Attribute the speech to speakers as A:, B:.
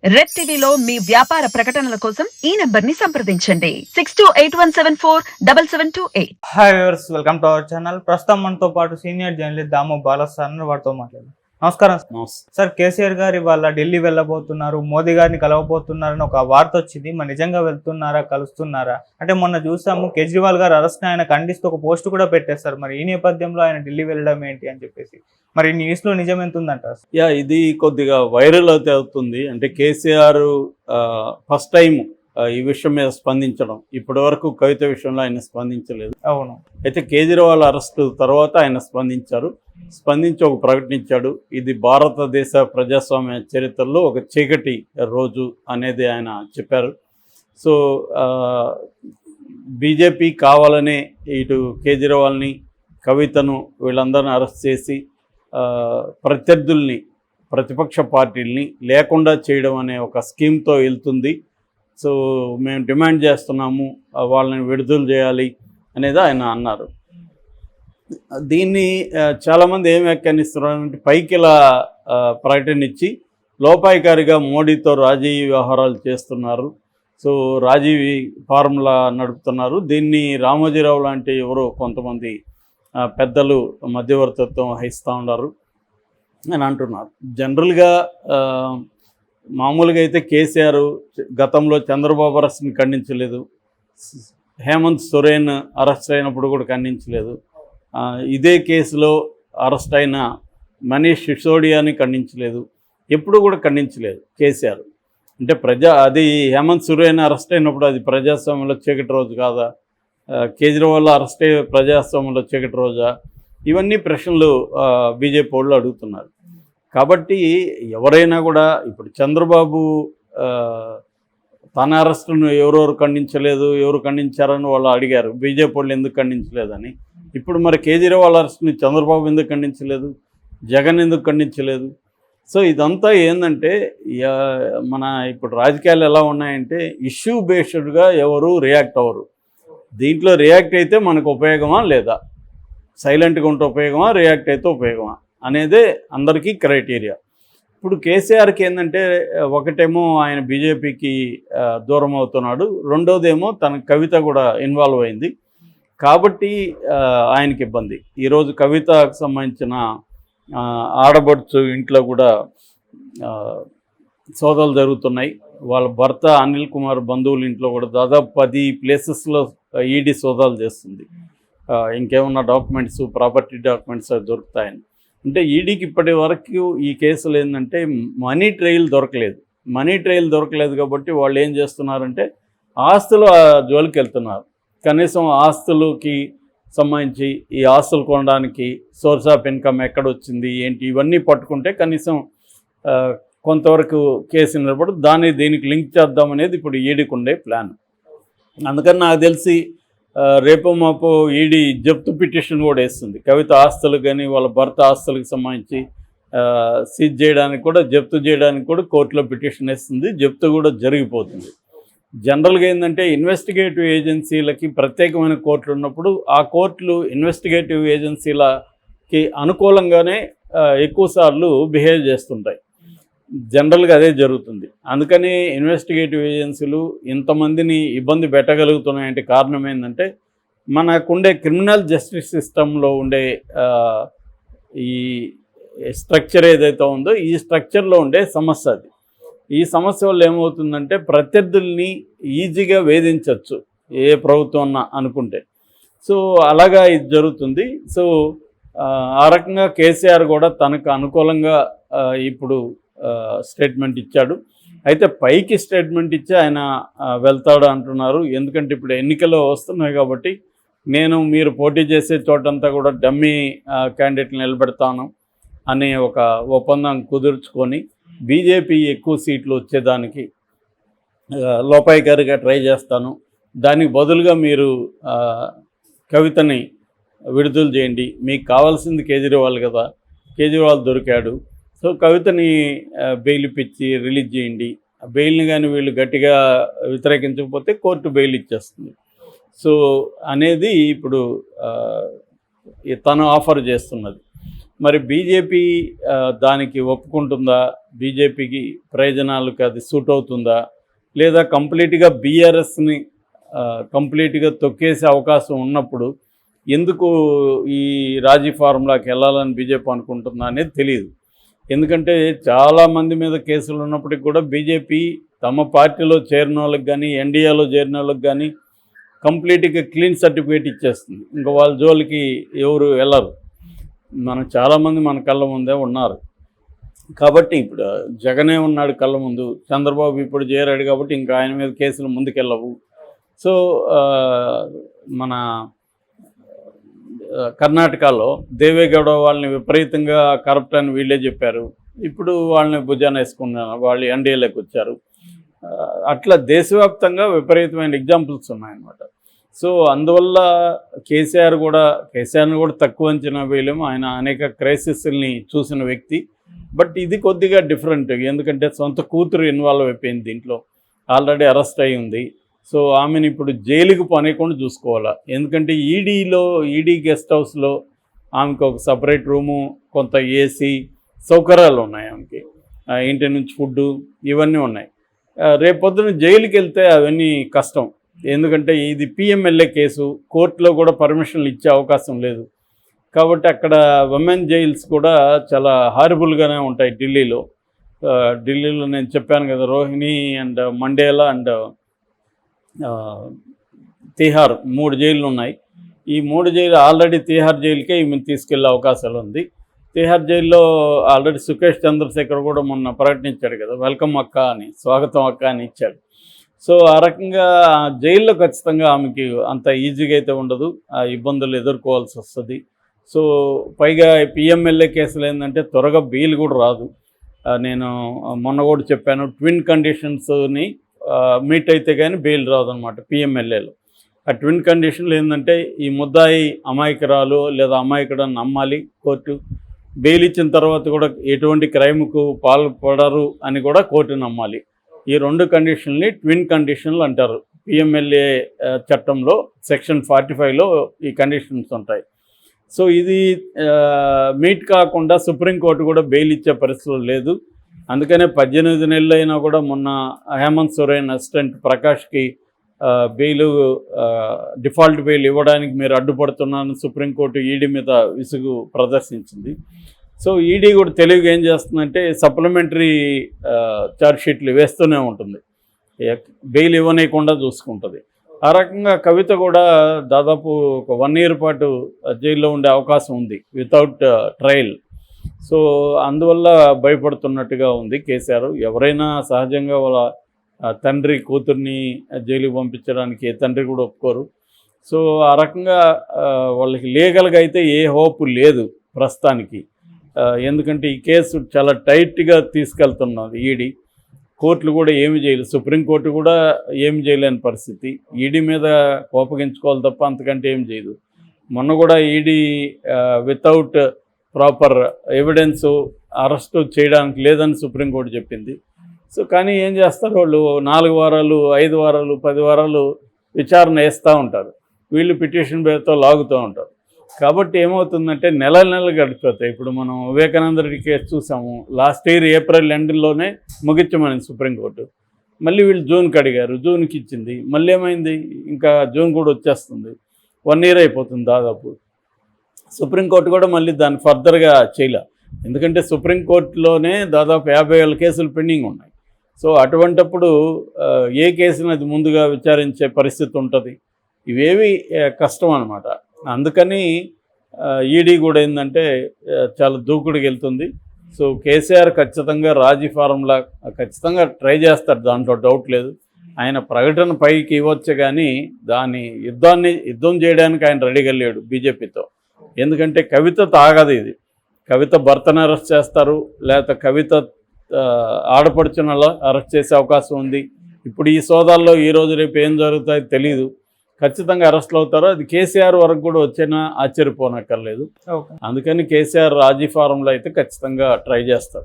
A: Red టీవీలో మీ వ్యాపార ప్రకటనల కోసం ఈ నంబర్ ని సంప్రదించండి 6281747728.
B: Hi viewers, welcome to our channel. ప్రస్తుతం మనతో పాటు సీనియర్ జర్నలిస్ట్ దాము బాలా సార్ వారితో మాట్లాడారు. నమస్కారం సార్. కేసీఆర్ గారు ఇవాళ ఢిల్లీ వెళ్ళబోతున్నారు, మోదీ గారిని కలవబోతున్నారని ఒక వార్త వచ్చింది. మరి నిజంగా వెళ్తున్నారా, కలుస్తున్నారా? అంటే మొన్న చూసాము కేజ్రీవాల్ గారు అరెస్ట్ ఆయన ఖండిస్తూ ఒక పోస్ట్ కూడా పెట్టేస్తారు. మరి ఈ నేపథ్యంలో ఆయన ఢిల్లీ వెళ్ళడం ఏంటి అని చెప్పేసి మరి న్యూస్ లో నిజం ఎంత ఉందంట?
C: ఇది కొద్దిగా వైరల్ అయితే అవుతుంది. అంటే కేసీఆర్ ఫస్ట్ టైం ఈ విషయం మీద స్పందించడం. ఇప్పటి వరకు కవిత విషయంలో ఆయన స్పందించలేదు.
B: అవును.
C: అయితే కేజ్రీవాల్ అరెస్టు తర్వాత ఆయన స్పందించి ఒక ప్రకటన ఇచ్చాడు. ఇది భారతదేశ ప్రజాస్వామ్య చరిత్రలో ఒక చీకటి రోజు అనేది ఆయన చెప్పారు. సో బీజేపీ కావాలనే ఇటు కేజ్రీవాల్ని, కవితను వీళ్ళందరినీ అరెస్ట్ చేసి ప్రత్యర్థుల్ని, ప్రతిపక్ష పార్టీల్ని లేకుండా చేయడం అనే ఒక స్కీమ్తో వెళ్తుంది. సో మేము డిమాండ్ చేస్తున్నాము, వాళ్ళని విడుదల చేయాలి అనేది ఆయన అన్నారు. దీన్ని చాలామంది ఏం వ్యాఖ్యానిస్తున్నారంటే, పైకి ఇలా ప్రకటన ఇచ్చి లోపాయికారిగా మోడీతో రాజీ వ్యవహారాలు చేస్తున్నారు, సో రాజీ ఫార్ములా నడుపుతున్నారు. దీన్ని రామోజీరావు లాంటి ఎవరో కొంతమంది పెద్దలు మధ్యవర్తిత్వం వహిస్తూ ఉన్నారు అని అంటున్నారు. జనరల్గా మామూలుగా అయితే కేసీఆర్ గతంలో చంద్రబాబు అరెస్ట్ని ఖండించలేదు, హేమంత్ సోరెన్ అరెస్ట్ అయినప్పుడు కూడా ఖండించలేదు, ఇదే కేసులో అరెస్ట్ అయిన మనీష్ సిసోడియాని ఖండించలేదు, ఎప్పుడు కూడా ఖండించలేదు కేసీఆర్. అంటే అది హేమంత్ సోరెన్ అరెస్ట్ అయినప్పుడు అది ప్రజాస్వామ్యంలో చీకటి రోజు కాదా? కేజ్రీవాల్ అరెస్ట్ అయ్యే ప్రజాస్వామ్యంలో చీకటి రోజా? ఇవన్నీ ప్రశ్నలు బీజేపీ వాళ్ళు అడుగుతున్నారు. కాబట్టి ఎవరైనా కూడా ఇప్పుడు చంద్రబాబు తన అరెస్టును ఎవరెవరు ఖండించలేదు, ఎవరు ఖండించారని వాళ్ళు అడిగారు, బీజేపీ వాళ్ళు ఎందుకు ఖండించలేదని. ఇప్పుడు మరి కేజ్రీవాల్ అరెస్ట్ని చంద్రబాబు ఎందుకు ఖండించలేదు, జగన్ ఎందుకు ఖండించలేదు? సో ఇదంతా ఏంటంటే మన ఇప్పుడు రాజకీయాలు ఎలా ఉన్నాయంటే ఇష్యూ బేస్డ్గా ఎవరు రియాక్ట్ అవ్వరు. దీంట్లో రియాక్ట్ అయితే మనకు ఉపయోగమా లేదా, సైలెంట్గా ఉంటే ఉపయోగమా, రియాక్ట్ అయితే ఉపయోగమా అనేదే అందరికీ క్రైటీరియా. ఇప్పుడు కేసీఆర్కి ఏంటంటే ఒకటేమో ఆయన బీజేపీకి దూరం అవుతున్నాడు, రెండోదేమో తన కవిత కూడా ఇన్వాల్వ్ అయింది కాబట్టి ఆయనకి ఇబ్బంది. ఈరోజు కవితకు సంబంధించిన ఆడబడుచు ఇంట్లో కూడా సోదాలు జరుగుతున్నాయి. వాళ్ళ భర్త అనిల్ కుమార్ బంధువుల ఇంట్లో కూడా దాదాపు 10 ప్లేసెస్లో ఈడీ సోదాలు చేస్తుంది. ఇంకేమన్నా డాక్యుమెంట్స్, ప్రాపర్టీ డాక్యుమెంట్స్ దొరుకుతాయని. అంటే ఈడీకి ఇప్పటి వరకు ఈ కేసులు ఏంటంటే మనీ ట్రయల్ దొరకలేదు కాబట్టి వాళ్ళు ఏం చేస్తున్నారంటే ఆస్తులు జోలికి వెళ్తున్నారు. కనీసం ఆస్తులకి సంబంధించి ఈ ఆస్తులు కొనడానికి సోర్స్ ఆఫ్ ఇన్కమ్ ఎక్కడొచ్చింది ఏంటి ఇవన్నీ పట్టుకుంటే కనీసం కొంతవరకు కేసు నిలబడి దీనికి లింక్ చేద్దామనేది ఇప్పుడు ఈడీకి ఉండే ప్లాన్. అందుకని నాకు తెలిసి రేపు మాపు ఈడీ జప్తు పిటిషన్ కూడా వేస్తుంది. కవిత ఆస్తులు కానీ వాళ్ళ భర్త ఆస్తులకు సంబంధించి సీజ్ చేయడానికి కూడా, జప్తు చేయడానికి కూడా కోర్టులో పిటిషన్ వేస్తుంది. జప్తు కూడా జరిగిపోతుంది. జనరల్గా ఏంటంటే ఇన్వెస్టిగేటివ్ ఏజెన్సీలకి ప్రత్యేకమైన కోర్టులు ఉన్నప్పుడు ఆ కోర్టులు ఇన్వెస్టిగేటివ్ ఏజెన్సీలకి అనుకూలంగానే ఎక్కువసార్లు బిహేవ్ చేస్తుంటాయి. జనరల్గా అదే జరుగుతుంది. అందుకని ఇన్వెస్టిగేటివ్ ఏజెన్సీలు ఇంతమందిని ఇబ్బంది పెట్టగలుగుతున్నాయంటే కారణం ఏంటంటే మనకుండే క్రిమినల్ జస్టిస్ సిస్టంలో ఉండే ఈ స్ట్రక్చర్ ఏదైతే ఉందో ఈ స్ట్రక్చర్లో ఉండే సమస్య అది. ఈ సమస్య వల్ల ఏమవుతుందంటే ప్రత్యర్థుల్ని ఈజీగా వేధించవచ్చు ఏ ప్రభుత్వం అన్నా అనుకుంటే. సో అలాగా ఇది జరుగుతుంది. సో ఆ రకంగా కేసీఆర్ కూడా తనకు అనుకూలంగా ఇప్పుడు స్టేట్మెంట్ ఇచ్చాడు. అయితే పైకి స్టేట్మెంట్ ఇచ్చి ఆయన వెళ్తాడు అంటున్నారు. ఎందుకంటే ఇప్పుడు ఎన్నికలు వస్తున్నాయి కాబట్టి మీరు పోటీ చేసే చోటంతా కూడా డమ్మీ క్యాండిడేట్లు నిలబెడతాను అనే ఒక ఒప్పందం కుదుర్చుకొని బీజేపీ ఎక్కువ సీట్లు వచ్చేదానికి లోపాయికారిగా ట్రై చేస్తాను, దానికి బదులుగా మీరు కవితని విడుదల చేయండి, మీకు కావాల్సింది కేజ్రీవాల్ కదా, కేజ్రీవాల్ దొరికాడు, సో కవితని బెయిల్ ఇప్పించి రిలీజ్ చేయండి, బెయిల్ని కానీ వీళ్ళు గట్టిగా వ్యతిరేకించకపోతే కోర్టు బెయిల్ ఇచ్చేస్తుంది. సో అనేది ఇప్పుడు తను ఆఫర్ చేస్తున్నది. మరి బీజేపీ దానికి ఒప్పుకుంటుందా, బీజేపీకి ప్రయోజనాలకు అది సూట్ అవుతుందా, లేదా కంప్లీట్గా బీఆర్ఎస్ని కంప్లీట్గా తొక్కేసే అవకాశం ఉన్నప్పుడు ఎందుకు ఈ రాజీ ఫార్ములాకి వెళ్ళాలని బీజేపీ అనుకుంటుందా అనేది తెలియదు. ఎందుకంటే చాలామంది మీద కేసులు ఉన్నప్పటికీ కూడా బీజేపీ తమ పార్టీలో చేరిన వాళ్ళకి కానీ, ఎన్డీఏలో చేరిన వాళ్ళకి కానీ కంప్లీట్గా క్లీన్ సర్టిఫికేట్ ఇచ్చేస్తుంది. ఇంకా వాళ్ళ జోలికి ఎవరు వెళ్ళరు. మనం చాలామంది మన కళ్ళ ముందే ఉన్నారు. కాబట్టి ఇప్పుడు జగనే ఉన్నాడు కళ్ళ ముందు, చంద్రబాబు ఇప్పుడు చేరాడు కాబట్టి ఇంకా ఆయన మీద కేసులు ముందుకెళ్ళవు. సో మన కర్ణాటకలో దేవేగౌడ వాళ్ళని విపరీతంగా కరప్ట్ అని వీళ్ళే చెప్పారు. ఇప్పుడు వాళ్ళని భుజాన వేసుకున్నారు, వాళ్ళు ఎన్డీఏలోకి వచ్చారు. అట్లా దేశవ్యాప్తంగా విపరీతమైన ఎగ్జాంపుల్స్ ఉన్నాయన్నమాట. సో అందువల్ల కేసీఆర్ని కూడా తక్కువ అంచనా వేయలేము. ఆయన అనేక క్రైసిస్ని చూసిన వ్యక్తి. బట్ ఇది కొద్దిగా డిఫరెంట్, ఎందుకంటే సొంత కూతురు ఇన్వాల్వ్ అయిపోయింది దీంట్లో, ఆల్రెడీ అరెస్ట్ అయి ఉంది. సో ఆమెను ఇప్పుడు జైలుకి పనేకుండా చూసుకోవాలా. ఎందుకంటే ఈడీ గెస్ట్ హౌస్లో ఆమెకు ఒక సపరేట్ రూము, కొంత ఏసీ సౌకర్యాలు ఉన్నాయి ఆమెకి, ఇంటి నుంచి ఫుడ్డు ఇవన్నీ ఉన్నాయి. రేపొద్దున జైలుకి వెళ్తే అవన్నీ కష్టం. ఎందుకంటే ఇది పిఎంఎల్ఏ కేసు, కోర్టులో కూడా పర్మిషన్లు ఇచ్చే అవకాశం లేదు. కాబట్టి అక్కడ విమెన్ జైల్స్ కూడా చాలా హారిబుల్గానే ఉంటాయి ఢిల్లీలో. నేను చెప్పాను కదా, Rohini and Mandela and Tihar 3 జైళ్ళు ఉన్నాయి. ఈ 3 జైలు ఆల్రెడీ తిహార్ జైలుకే ఈమెను తీసుకెళ్లే అవకాశాలు ఉంది. తిహార్ జైల్లో ఆల్రెడీ సుఖేష్ చంద్రశేఖర్ కూడా మొన్న ప్రకటించాడు కదా, వెల్కమ్ అక్క అని, స్వాగతం అక్క అని ఇచ్చాడు. సో ఆ రకంగా జైల్లో ఖచ్చితంగా ఆమెకి అంత ఈజీగా అయితే ఉండదు, ఆ ఇబ్బందులు ఎదుర్కోవాల్సి వస్తుంది. సో పైగా పిఎంఎల్ఏ కేసులు ఏంటంటే త్వరగా బెయిల్ కూడా రాదు. నేను మొన్న కూడా చెప్పాను, ట్విన్ కండిషన్స్ని మీట్ అయితే కానీ బెయిల్ రాదనమాట పిఎంఎల్ఏలో. ఆ ట్విన్ కండిషన్లు ఏంటంటే ఈ ముద్దాయి అమాయకురాలు లేదా అమాయకుడని నమ్మాలి కోర్టు, బెయిల్ ఇచ్చిన తర్వాత కూడా ఎటువంటి క్రైమ్కు పాల్పడరు అని కూడా కోర్టు నమ్మాలి. ఈ 2 కండిషన్ని ట్విన్ కండిషన్లు అంటారు. పిఎంఎల్ఏ చట్టంలో సెక్షన్ 45లో ఈ కండిషన్స్ ఉంటాయి. సో ఇది మీట్ కాకుండా సుప్రీంకోర్టు కూడా బెయిల్ ఇచ్చే పరిస్థితులు లేదు. అందుకనే 18 నెలలు అయినా కూడా మొన్న హేమంత్ సోరెన్ అసిస్టెంట్ ప్రకాష్కి బెయిల్ డిఫాల్ట్ బెయిల్ ఇవ్వడానికి మీరు అడ్డుపడుతున్నారని సుప్రీంకోర్టు ఈడీ మీద విసుగు ప్రదర్శించింది. సో ఈడీ కూడా తెలివిగా ఏం చేస్తుందంటే సప్లిమెంటరీ ఛార్జ్షీట్లు వేస్తూనే ఉంటుంది, బెయిల్ ఇవ్వనీయకుండా చూసుకుంటుంది. ఆ రకంగా కవిత కూడా దాదాపు ఒక 1 year పాటు జైల్లో ఉండే అవకాశం ఉంది వితౌట్ ట్రయల్. సో అందువల్ల భయపడుతున్నట్టుగా ఉంది కేసీఆర్. ఎవరైనా సహజంగా వాళ్ళ తండ్రి కూతుర్ని జైలుకి పంపించడానికి ఏ తండ్రి కూడా ఒప్పుకోరు. సో ఆ రకంగా వాళ్ళకి లీగల్గా అయితే ఏ హోప్ లేదు ప్రస్తుతానికి. ఎందుకంటే ఈ కేసు చాలా టైట్గా తీసుకెళ్తున్నది ఈడీ. కోర్టులు కూడా ఏమి చేయలేదు, సుప్రీంకోర్టు కూడా ఏమి చేయలేని పరిస్థితి. ఈడీ మీద కోపగించుకోవాలి తప్ప అంతకంటే ఏం చేయదు. మొన్న కూడా ED without proper evidence arrest చేయడానికి లేదని సుప్రీంకోర్టు చెప్పింది. సో కానీ ఏం చేస్తారు వాళ్ళు, 4 వారాలు 5 వారాలు 10 వారాలు విచారణ వేస్తూ ఉంటారు, వీళ్ళు పిటిషన్ పేరుతో లాగుతూ ఉంటారు. కాబట్టి ఏమవుతుందంటే నెలలు గడిచిపోతాయి. ఇప్పుడు మనం వివేకానంద రెడ్డి కేసు చూసాము, లాస్ట్ ఇయర్ ఏప్రిల్ ఎండ్లోనే ముగించమని సుప్రీంకోర్టు. మళ్ళీ వీళ్ళు జూన్కి అడిగారు, జూన్కి ఇచ్చింది. మళ్ళీ ఏమైంది, ఇంకా జూన్ కూడా వచ్చేస్తుంది, 1 year అయిపోతుంది దాదాపు. సుప్రీంకోర్టు కూడా మళ్ళీ దాన్ని ఫర్దర్గా చేయలే. ఎందుకంటే సుప్రీంకోర్టులోనే దాదాపు 50,000 కేసులు పెండింగ్ ఉన్నాయి. సో అటువంటప్పుడు ఏ కేసుని అది ముందుగా విచారించే పరిస్థితి ఉంటుంది. ఇవేవి కష్టం అన్నమాట. అందుకని ఈడీ కూడా ఏంటంటే చాలా దూకుడుకి వెళ్తుంది. సో కేసీఆర్ ఖచ్చితంగా రాజీ ఫారంలా ఖచ్చితంగా ట్రై చేస్తారు, దాంట్లో డౌట్ లేదు. ఆయన ప్రకటన పైకి ఇవ్వచ్చు కానీ యుద్ధం చేయడానికి ఆయన రెడీగా లేడు బీజేపీతో. ఎందుకంటే కవిత తాగదు ఇది. కవిత భర్తను అరెస్ట్ చేస్తారు, లేకపోతే కవిత ఆడపడుచున అరెస్ట్ చేసే అవకాశం ఉంది. ఇప్పుడు ఈ సోదాల్లో ఈరోజు రేపు ఏం జరుగుతాయో తెలియదు. ఖచ్చితంగా అరెస్టులు అవుతారో అది కేసీఆర్ వరకు కూడా వచ్చినా ఆశ్చర్యపోనక్కర్లేదు. అందుకని కేసీఆర్ రాజీ ఫారంలో అయితే ఖచ్చితంగా ట్రై చేస్తారు.